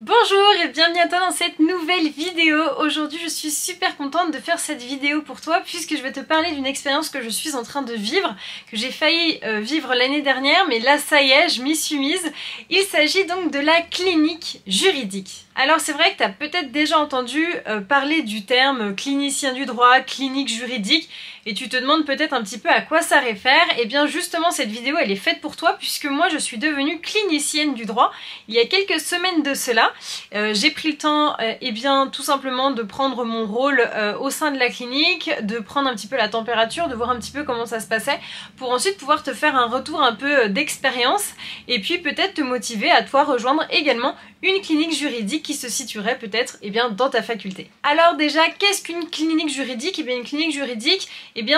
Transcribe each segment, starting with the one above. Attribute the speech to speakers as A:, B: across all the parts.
A: Bonjour et bienvenue à toi dans cette nouvelle vidéo. Aujourd'hui je suis super contente de faire cette vidéo pour toi puisque je vais te parler d'une expérience que je suis en train de vivre, que j'ai failli vivre l'année dernière, mais là ça y est, je m'y suis mise. Il s'agit donc de la clinique juridique. Alors c'est vrai que tu as peut-être déjà entendu parler du terme clinicien du droit, clinique juridique, et tu te demandes peut-être un petit peu à quoi ça réfère. Et bien justement cette vidéo elle est faite pour toi puisque moi je suis devenue clinicienne du droit il y a quelques semaines de cela. J'ai pris le temps et bien tout simplement de prendre mon rôle au sein de la clinique, de prendre un petit peu la température, de voir un petit peu comment ça se passait pour ensuite pouvoir te faire un retour un peu d'expérience et puis peut-être te motiver à toi rejoindre également une clinique juridique qui se situerait peut-être dans ta faculté. Alors déjà, qu'est-ce qu'une clinique juridique? Une clinique juridique,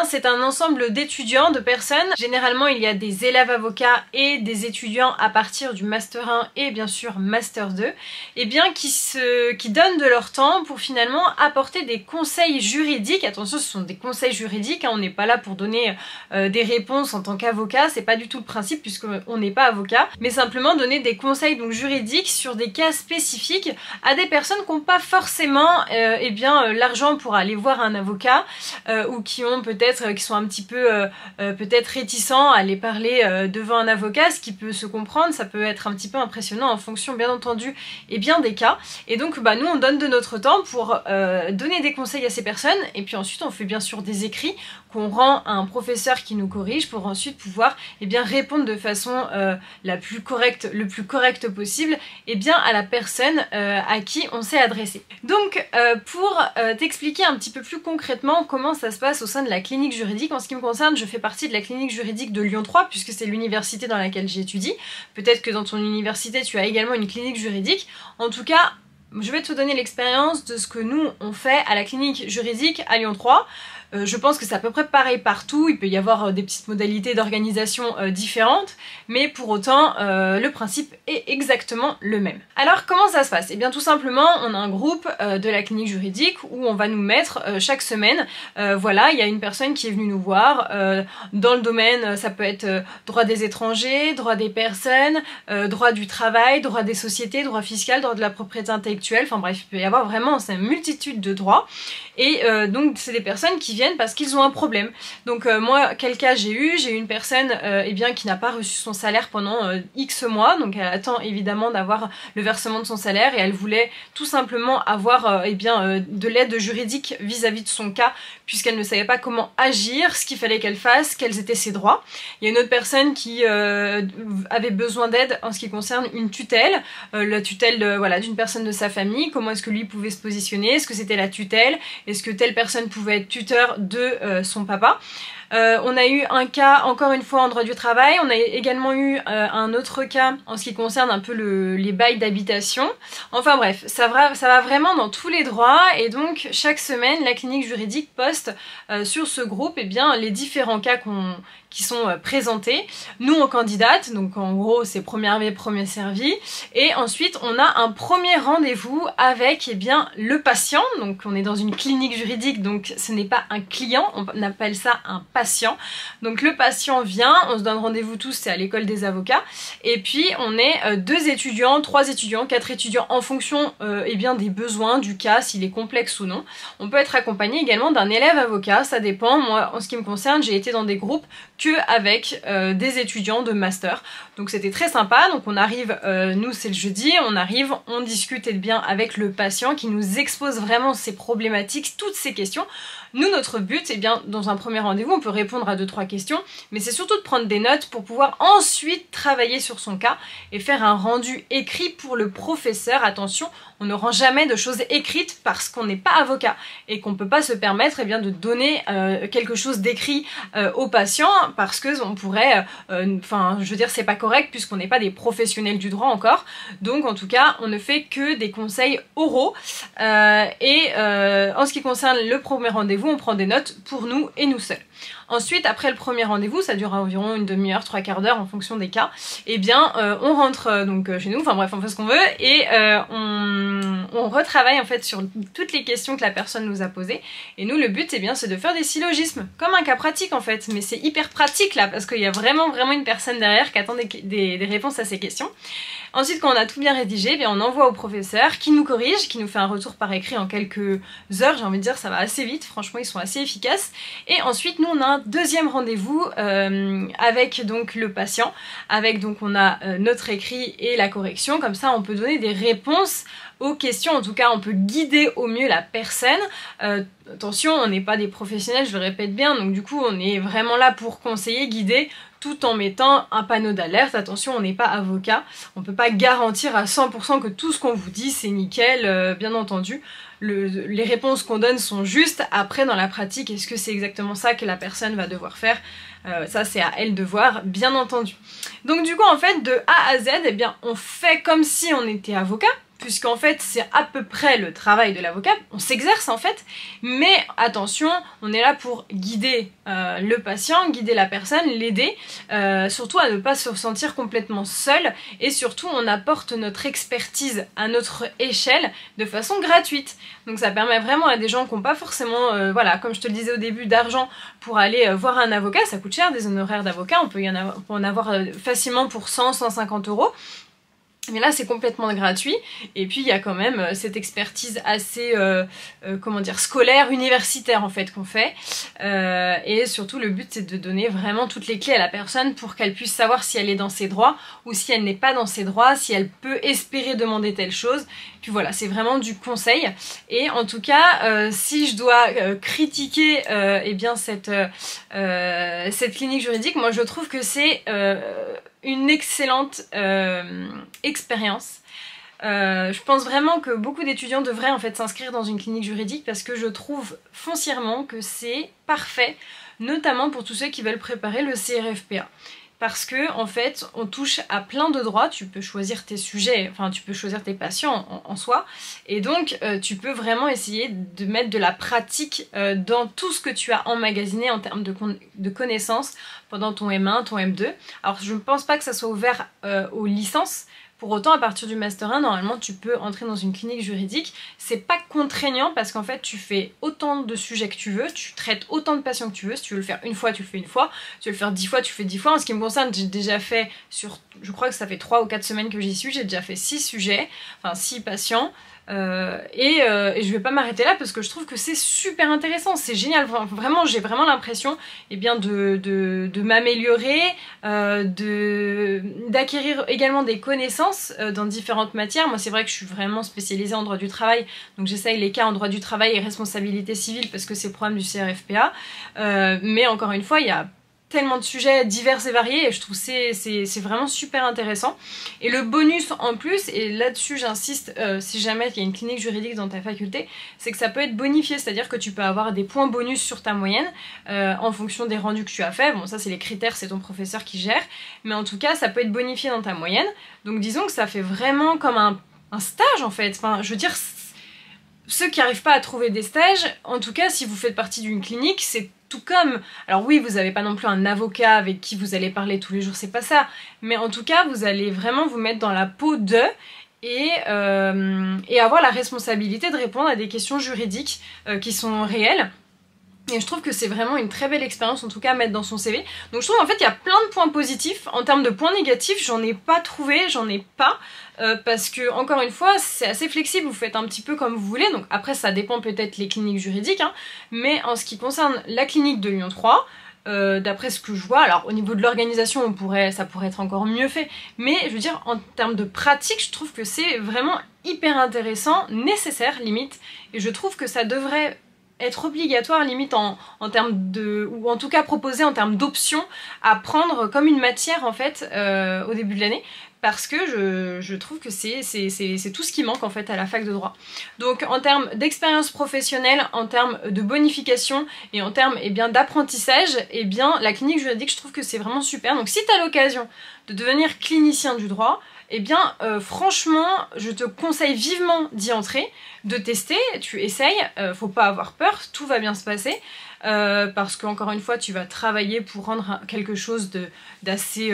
A: c'est un ensemble d'étudiants, de personnes. Généralement, il y a des élèves avocats et des étudiants à partir du Master 1 et bien sûr Master 2, qui donnent de leur temps pour finalement apporter des conseils juridiques. Attention, ce sont des conseils juridiques, on n'est pas là pour donner des réponses en tant qu'avocat, c'est pas du tout le principe puisqu'on n'est pas avocat, mais simplement donner des conseils donc juridiques sur des cas spécifiques à des personnes qui n'ont pas forcément l'argent pour aller voir un avocat ou qui sont un petit peu peut-être réticents à aller parler devant un avocat, ce qui peut se comprendre, ça peut être un petit peu impressionnant en fonction bien entendu des cas. Et donc nous on donne de notre temps pour donner des conseils à ces personnes et puis ensuite on fait bien sûr des écrits qu'on rend à un professeur qui nous corrige pour ensuite pouvoir répondre de façon le plus correcte possible à la personne à qui on s'est adressé. Donc pour t'expliquer un petit peu plus concrètement comment ça se passe au sein de la clinique juridique, en ce qui me concerne, je fais partie de la clinique juridique de Lyon 3 puisque c'est l'université dans laquelle j'étudie. Peut-être que dans ton université tu as également une clinique juridique. En tout cas, je vais te donner l'expérience de ce que nous on fait à la clinique juridique à Lyon 3. Je pense que c'est à peu près pareil partout, il peut y avoir des petites modalités d'organisation différentes, mais pour autant le principe est exactement le même. Alors comment ça se passe? Tout simplement on a un groupe de la clinique juridique où on va nous mettre chaque semaine, il y a une personne qui est venue nous voir dans le domaine, ça peut être droit des étrangers, droit des personnes, droit du travail, droit des sociétés, droit fiscal, droit de la propriété intellectuelle, enfin bref, il peut y avoir vraiment une multitude de droits et donc c'est des personnes qui viennent parce qu'ils ont un problème. Donc moi, quel cas j'ai eu une personne qui n'a pas reçu son salaire pendant X mois, donc elle attend évidemment d'avoir le versement de son salaire et elle voulait tout simplement avoir de l'aide juridique vis-à-vis de son cas puisqu'elle ne savait pas comment agir, ce qu'il fallait qu'elle fasse, quels étaient ses droits. Il y a une autre personne qui avait besoin d'aide en ce qui concerne une tutelle, la tutelle d'une personne de sa famille, comment est-ce que lui pouvait se positionner, est-ce que c'était la tutelle, est-ce que telle personne pouvait être tuteur de son papa. On a eu un cas encore une fois en droit du travail, on a également eu un autre cas en ce qui concerne un peu les bails d'habitation. Enfin bref, ça va vraiment dans tous les droits et donc chaque semaine la clinique juridique poste sur ce groupe les différents cas qui sont présentés. Nous on candidate, donc en gros c'est premier arrivé, premier servi, et ensuite on a un premier rendez-vous avec le patient, donc on est dans une clinique juridique, donc ce n'est pas un client, on appelle ça un patient. Donc le patient vient, on se donne rendez-vous tous, c'est à l'école des avocats, et puis on est 2 étudiants, 3 étudiants, 4 étudiants en fonction des besoins du cas, s'il est complexe ou non. On peut être accompagné également d'un élève avocat, ça dépend. Moi en ce qui me concerne, j'ai été dans des groupes avec des étudiants de master, donc c'était très sympa. Donc on arrive, nous c'est le jeudi, on arrive, on discute avec le patient qui nous expose vraiment ses problématiques, toutes ces questions. Nous notre but, dans un premier rendez-vous on peut répondre à 2-3 questions, mais c'est surtout de prendre des notes pour pouvoir ensuite travailler sur son cas et faire un rendu écrit pour le professeur. Attention, on ne rend jamais de choses écrites parce qu'on n'est pas avocat et qu'on ne peut pas se permettre de donner quelque chose d'écrit au patient parce que on pourrait, c'est pas correct puisqu'on n'est pas des professionnels du droit encore. Donc en tout cas, on ne fait que des conseils oraux en ce qui concerne le premier rendez-vous, on prend des notes pour nous et nous seuls. Ensuite, après le premier rendez-vous, ça dure environ une demi-heure, 3/4 d'heure en fonction des cas, on rentre chez nous, enfin bref, on fait ce qu'on veut et on retravaille en fait sur toutes les questions que la personne nous a posées. Et nous, le but, c'est de faire des syllogismes, comme un cas pratique en fait, mais c'est hyper pratique là, parce qu'il y a vraiment une personne derrière qui attend des réponses à ces questions. Ensuite, quand on a tout bien rédigé, bien, on envoie au professeur qui nous corrige, qui nous fait un retour par écrit en quelques heures. J'ai envie de dire, ça va assez vite, franchement, ils sont assez efficaces. Et ensuite, nous, on a un deuxième rendez-vous avec donc le patient, avec donc on a notre écrit et la correction. Comme ça, on peut donner des réponses aux questions, en tout cas on peut guider au mieux la personne. Attention, on n'est pas des professionnels, je le répète bien, donc du coup on est vraiment là pour conseiller, guider, tout en mettant un panneau d'alerte. Attention, on n'est pas avocat, on peut pas garantir à 100% que tout ce qu'on vous dit c'est nickel, bien entendu. Les réponses qu'on donne sont justes. Après, dans la pratique, est-ce que c'est exactement ça que la personne va devoir faire? Ça, c'est à elle de voir, bien entendu. Donc du coup, en fait, de A à Z, eh bien, on fait comme si on était avocat, puisqu'en fait c'est à peu près le travail de l'avocat, on s'exerce en fait, mais attention, on est là pour guider le patient, guider la personne, l'aider, surtout à ne pas se sentir complètement seul, et surtout on apporte notre expertise à notre échelle de façon gratuite. Donc ça permet vraiment à des gens qui n'ont pas forcément, voilà, comme je te le disais au début, d'argent pour aller voir un avocat, ça coûte cher des honoraires d'avocat, on peut en avoir facilement pour 100-150 €. Mais là c'est complètement gratuit, et puis il y a quand même cette expertise assez comment dire, scolaire, universitaire en fait qu'on fait, et surtout le but c'est de donner vraiment toutes les clés à la personne pour qu'elle puisse savoir si elle est dans ses droits ou si elle n'est pas dans ses droits, si elle peut espérer demander telle chose. Puis voilà, c'est vraiment du conseil. Et en tout cas, si je dois critiquer eh bien cette clinique juridique, moi je trouve que c'est une excellente expérience. Je pense vraiment que beaucoup d'étudiants devraient en fait s'inscrire dans une clinique juridique, parce que je trouve foncièrement que c'est parfait, notamment pour tous ceux qui veulent préparer le CRFPA. Parce que en fait on touche à plein de droits, tu peux choisir tes sujets, enfin tu peux choisir tes patients en soi, et donc tu peux vraiment essayer de mettre de la pratique dans tout ce que tu as emmagasiné en termes de connaissances pendant ton M1, ton M2. Alors je ne pense pas que ça soit ouvert aux licences. Pour autant, à partir du Master 1, normalement, tu peux entrer dans une clinique juridique. C'est pas contraignant parce qu'en fait, tu fais autant de sujets que tu veux, tu traites autant de patients que tu veux. Si tu veux le faire une fois, tu le fais une fois. Si tu veux le faire 10 fois, tu le fais 10 fois. En ce qui me concerne, j'ai déjà fait je crois que ça fait 3 ou 4 semaines que j'y suis, j'ai déjà fait 6 sujets, enfin 6 patients. Et je vais pas m'arrêter là parce que je trouve que c'est super intéressant, c'est génial, vraiment j'ai vraiment l'impression eh bien de m'améliorer, d'acquérir également des connaissances dans différentes matières. Moi c'est vrai que je suis vraiment spécialisée en droit du travail, donc j'essaye les cas en droit du travail et responsabilité civile parce que c'est le programme du CRFPA, mais encore une fois il y a tellement de sujets divers et variés, et je trouve que c'est vraiment super intéressant. Et le bonus en plus, et là-dessus j'insiste, si jamais il y a une clinique juridique dans ta faculté, c'est que ça peut être bonifié, c'est-à-dire que tu peux avoir des points bonus sur ta moyenne en fonction des rendus que tu as fait. Bon, ça c'est les critères, c'est ton professeur qui gère, mais en tout cas ça peut être bonifié dans ta moyenne. Donc disons que ça fait vraiment comme un stage en fait. Enfin, je veux dire, ceux qui n'arrivent pas à trouver des stages, en tout cas si vous faites partie d'une clinique, c'est tout comme... Alors oui, vous n'avez pas non plus un avocat avec qui vous allez parler tous les jours, c'est pas ça, mais en tout cas vous allez vraiment vous mettre dans la peau d'eux et avoir la responsabilité de répondre à des questions juridiques qui sont réelles. Et je trouve que c'est vraiment une très belle expérience, en tout cas à mettre dans son CV. Donc je trouve en fait il y a plein de points positifs. En termes de points négatifs, j'en ai pas trouvé, j'en ai pas. Parce que encore une fois, c'est assez flexible, vous faites un petit peu comme vous voulez. Donc après ça dépend peut-être les cliniques juridiques, hein. Mais en ce qui concerne la clinique de Lyon 3, d'après ce que je vois, alors au niveau de l'organisation ça pourrait être encore mieux fait, mais je veux dire en termes de pratique, je trouve que c'est vraiment hyper intéressant, nécessaire limite, et je trouve que ça devrait être obligatoire limite en termes de... ou en tout cas proposé en termes d'options à prendre comme une matière en fait au début de l'année, parce que je trouve que c'est tout ce qui manque en fait à la fac de droit. Donc en termes d'expérience professionnelle, en termes de bonification et en termes d'apprentissage, la clinique juridique je trouve que c'est vraiment super. Donc si tu as l'occasion de devenir clinicien du droit, franchement je te conseille vivement d'y entrer, de tester, tu essayes, faut pas avoir peur, tout va bien se passer. Parce qu'encore une fois tu vas travailler pour rendre quelque chose d'assez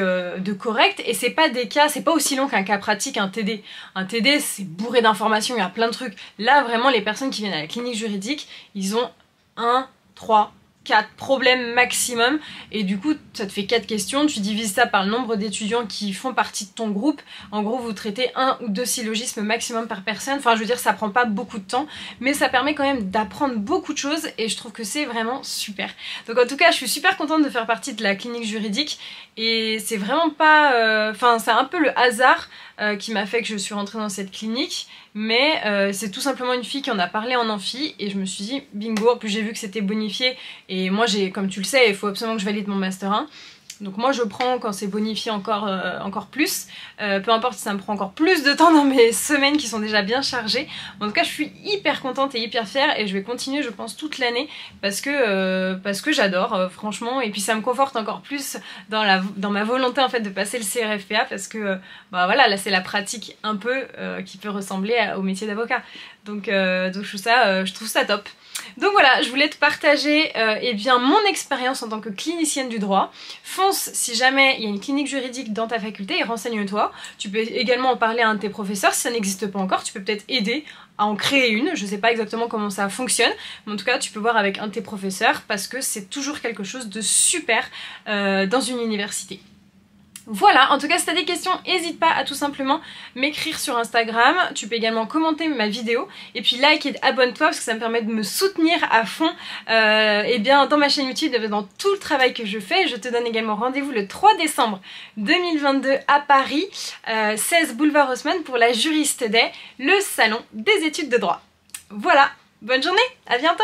A: correct, et c'est pas des cas, c'est pas aussi long qu'un cas pratique, un TD. Un TD c'est bourré d'informations, il y a plein de trucs. Là vraiment les personnes qui viennent à la clinique juridique, ils ont 1, 3, 4 problèmes maximum, et du coup ça te fait 4 questions, tu divises ça par le nombre d'étudiants qui font partie de ton groupe. En gros vous traitez 1 ou 2 syllogismes maximum par personne, enfin je veux dire ça prend pas beaucoup de temps, mais ça permet quand même d'apprendre beaucoup de choses et je trouve que c'est vraiment super. Donc en tout cas je suis super contente de faire partie de la clinique juridique et c'est vraiment pas... Enfin c'est un peu le hasard qui m'a fait que je suis rentrée dans cette clinique, mais c'est tout simplement une fille qui en a parlé en amphi et je me suis dit bingo, en plus j'ai vu que c'était bonifié et moi j'ai, comme tu le sais, il faut absolument que je valide mon master 1. Donc moi je prends quand c'est bonifié encore plus, peu importe si ça me prend encore plus de temps dans mes semaines qui sont déjà bien chargées. En tout cas je suis hyper contente et hyper fière et je vais continuer je pense toute l'année parce que j'adore franchement, et puis ça me conforte encore plus dans ma volonté en fait de passer le CRFPA parce que bah voilà, là c'est la pratique un peu qui peut ressembler au métier d'avocat. Donc je trouve ça top. Donc voilà, je voulais te partager eh bien, mon expérience en tant que clinicienne du droit. Fonce si jamais il y a une clinique juridique dans ta faculté et renseigne-toi. Tu peux également en parler à un de tes professeurs si ça n'existe pas encore. Tu peux peut-être aider à en créer une. Je sais pas exactement comment ça fonctionne, mais en tout cas tu peux voir avec un de tes professeurs parce que c'est toujours quelque chose de super dans une université. Voilà, en tout cas si tu as des questions, n'hésite pas à tout simplement m'écrire sur Instagram. Tu peux également commenter ma vidéo et puis like et abonne-toi parce que ça me permet de me soutenir à fond et bien dans ma chaîne YouTube, dans tout le travail que je fais. Je te donne également rendez-vous le 3 décembre 2022 à Paris, 16 boulevard Haussmann pour la Juriste Day, le salon des études de droit. Voilà, bonne journée, à bientôt!